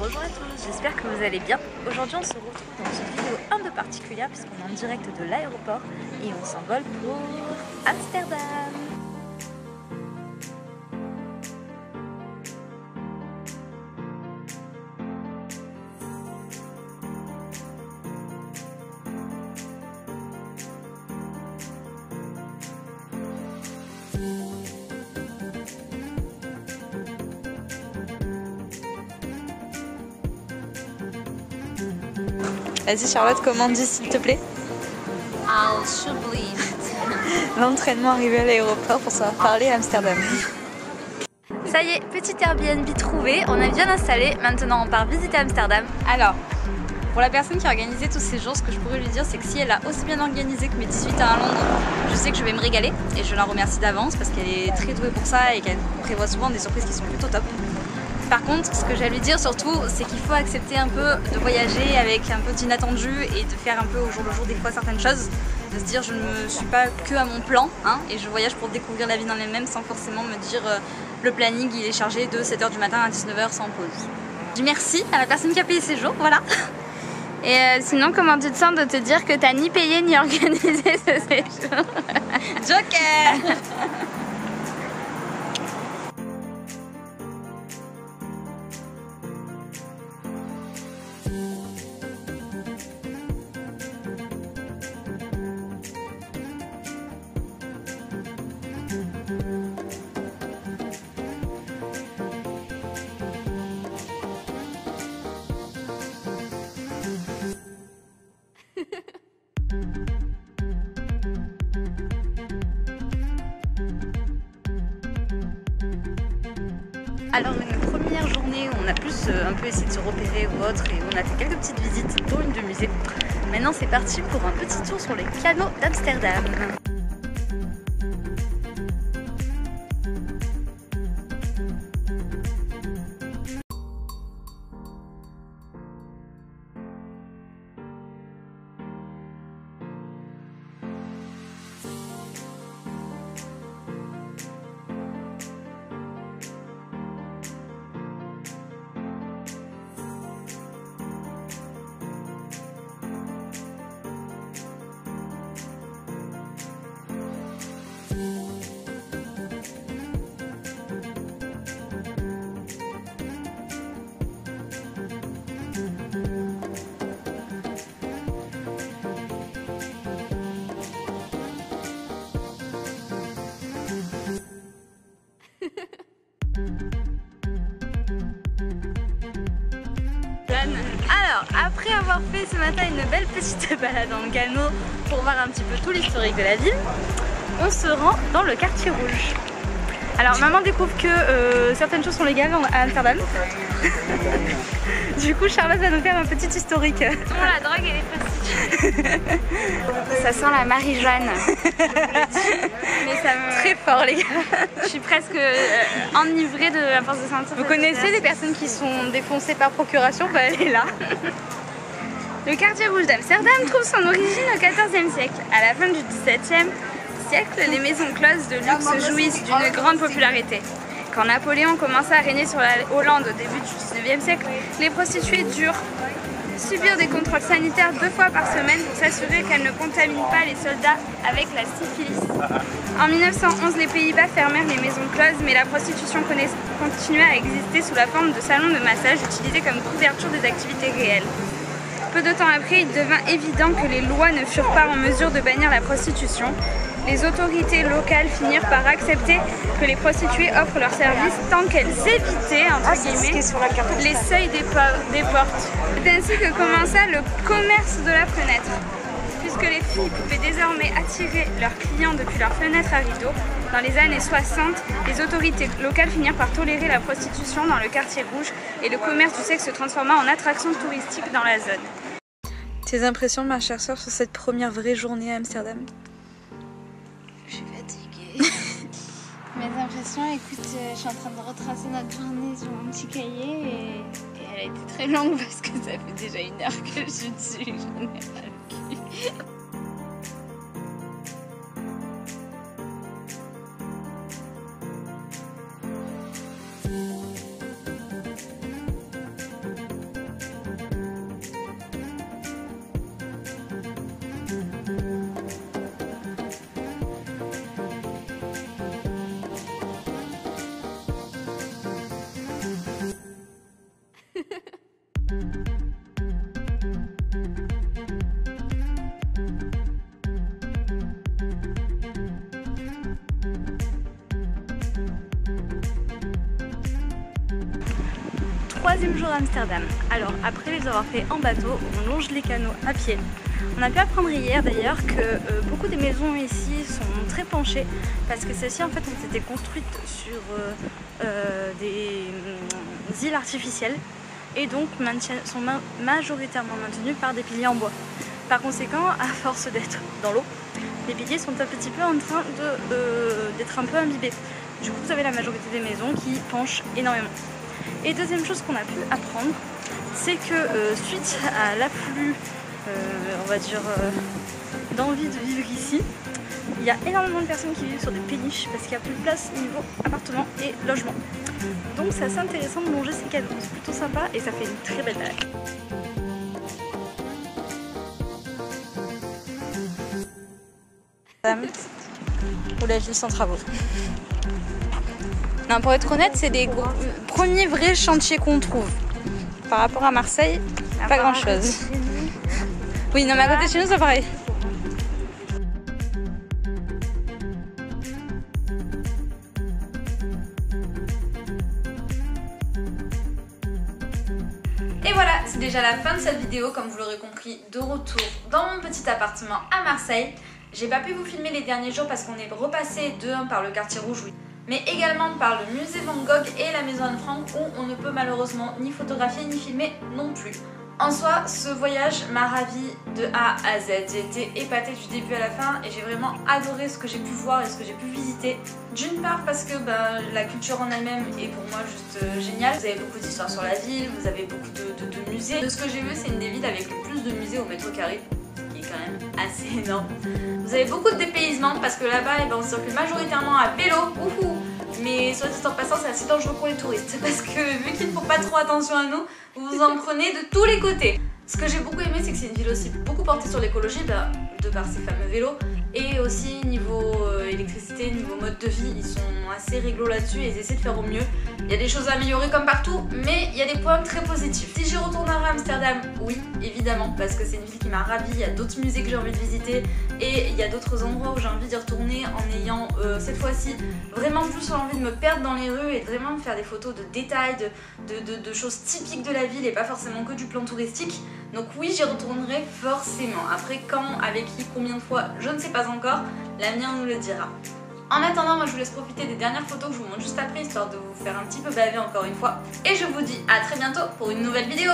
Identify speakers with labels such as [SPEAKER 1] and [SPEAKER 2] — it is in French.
[SPEAKER 1] Bonjour à tous, j'espère que vous allez bien. Aujourd'hui on se retrouve dans une vidéo un peu particulière puisqu'on est en direct de l'aéroport et on s'envole pour Amsterdam. Vas-y Charlotte, comment dis s'il te plaît?
[SPEAKER 2] I'll sublime.
[SPEAKER 1] L'entraînement arrivé à l'aéroport pour savoir parler à Amsterdam. Ça y est, petit Airbnb trouvé, on est bien installé, maintenant on part visiter Amsterdam.
[SPEAKER 2] Alors, pour la personne qui a organisé tous ces jours, ce que je pourrais lui dire, c'est que si elle a aussi bien organisé que mes 18 ans à Londres, je sais que je vais me régaler et je la remercie d'avance parce qu'elle est très douée pour ça et qu'elle prévoit souvent des surprises qui sont plutôt top. Par contre, ce que j'ai à lui dire surtout, c'est qu'il faut accepter un peu de voyager avec un peu d'inattendu et de faire un peu au jour le jour des fois certaines choses. De se dire je ne suis pas que à mon plan et je voyage pour découvrir la vie dans elle-même sans forcément me dire le planning il est chargé de 7h du matin à 19h sans pause. Je dis merci à la personne qui a payé ces jours, voilà.
[SPEAKER 3] Et sinon, comment tu te sens de te dire que t'as ni payé ni organisé ce séjour?
[SPEAKER 2] Joker.
[SPEAKER 1] Alors une première journée où on a plus un peu essayé de se repérer ou autre et on a fait quelques petites visites dont une de musée. Maintenant c'est parti pour un petit tour sur les canaux d'Amsterdam. Alors, après avoir fait ce matin une belle petite balade dans le canot pour voir un petit peu tout l'historique de la ville, on se rend dans le quartier rouge. Alors, maman découvre que certaines choses sont légales à Amsterdam. Du coup, Charlotte va nous faire un petit historique.
[SPEAKER 3] Bon, la drogue et les prostituées. Ça sent la Marie-Jeanne. Mais ça me...
[SPEAKER 1] Très fort, les gars.
[SPEAKER 3] Je suis presque enivrée de la force de sentir.
[SPEAKER 1] Vous connaissez les personnes qui sont défoncées par procuration? Bah, elle est là.
[SPEAKER 3] Le quartier rouge d'Amsterdam trouve son origine au XIVe siècle. À la fin du XVIIe siècle, les maisons closes de luxe jouissent d'une grande popularité. Quand Napoléon commença à régner sur la Hollande au début du XIXe siècle, les prostituées durent subir des contrôles sanitaires 2 fois par semaine pour s'assurer qu'elles ne contaminent pas les soldats avec la syphilis. En 1911, les Pays-Bas fermèrent les maisons closes, mais la prostitution continuait à exister sous la forme de salons de massage utilisés comme couverture des activités réelles. Peu de temps après, il devint évident que les lois ne furent pas en mesure de bannir la prostitution. Les autorités locales finirent par accepter que les prostituées offrent leurs services tant qu'elles évitaient, entre guillemets, les seuils des portes. C'est ainsi que commença le commerce de la fenêtre. Puisque les filles pouvaient désormais attirer leurs clients depuis leurs fenêtres à rideaux, dans les années 60, les autorités locales finirent par tolérer la prostitution dans le quartier rouge et le commerce du sexe se transforma en attraction touristique dans la zone.
[SPEAKER 1] Tes impressions, ma chère sœur, sur cette première vraie journée à Amsterdam?
[SPEAKER 3] Je suis fatiguée. Mes impressions, écoute, je suis en train de retracer notre journée sur mon petit cahier et elle a été très longue parce que ça fait déjà 1 heure que je suis dessus, j'en ai ras le cul.
[SPEAKER 1] troisième jour à Amsterdam. Alors après les avoir fait en bateau, on longe les canaux à pied. On a pu apprendre hier d'ailleurs que beaucoup des maisons ici sont très penchées parce que celles-ci en fait ont été construites sur des îles artificielles et donc sont majoritairement maintenues par des piliers en bois. Par conséquent, à force d'être dans l'eau, les piliers sont un petit peu en train d'être un peu imbibés. Du coup, vous avez la majorité des maisons qui penchent énormément. Et deuxième chose qu'on a pu apprendre, c'est que suite à l'afflux, on va dire, d'envie de vivre ici, il y a énormément de personnes qui vivent sur des péniches parce qu'il n'y a plus de place niveau appartement et logement. Donc c'est assez intéressant de longer ces canaux, c'est plutôt sympa et ça fait une très belle balade.
[SPEAKER 2] Ou la ville sans travaux. Non, pour être honnête, c'est les premiers vrais chantiers qu'on trouve. Par rapport à Marseille, pas grand chose. Oui, non, mais à côté de chez nous, c'est pareil. Et voilà, c'est déjà la fin de cette vidéo, comme vous l'aurez compris, de retour dans mon petit appartement à Marseille. J'ai pas pu vous filmer les derniers jours parce qu'on est repassé de 1 par le quartier rouge, oui, mais également par le musée Van Gogh et la maison Anne Frank où on ne peut malheureusement ni photographier ni filmer non plus. En soi, ce voyage m'a ravie de A à Z. J'ai été épatée du début à la fin et j'ai vraiment adoré ce que j'ai pu voir et ce que j'ai pu visiter. D'une part parce que la culture en elle-même est pour moi juste géniale. Vous avez beaucoup d'histoires sur la ville, vous avez beaucoup de musées. De ce que j'ai vu, c'est une des villes avec le plus de musées au mètre carré, qui est quand même assez énorme. Vous avez beaucoup de dépaysement parce que là-bas, on circule majoritairement à vélo. Mais soit dit en passant, c'est assez dangereux pour les touristes parce que vu qu'ils ne font pas trop attention à nous, vous en prenez de tous les côtés. Ce que j'ai beaucoup aimé, c'est que c'est une ville aussi beaucoup portée sur l'écologie, de par ces fameux vélos, et aussi niveau électricité, niveau mode de vie, ils sont assez réglo là-dessus et ils essaient de faire au mieux. Il y a des choses à améliorer comme partout, mais il y a des points très positifs. Si j'y retournerai à Amsterdam, oui, évidemment, parce que c'est une ville qui m'a ravie, il y a d'autres musées que j'ai envie de visiter, et il y a d'autres endroits où j'ai envie d'y retourner en ayant cette fois-ci vraiment plus envie de me perdre dans les rues et de vraiment me faire des photos de détails, de choses typiques de la ville et pas forcément que du plan touristique. Donc oui, j'y retournerai forcément. Après quand, avec qui, combien de fois, je ne sais pas encore, l'avenir nous le dira. En attendant, moi je vous laisse profiter des dernières photos que je vous montre juste après, histoire de vous faire un petit peu baver encore une fois. Et je vous dis à très bientôt pour une nouvelle vidéo.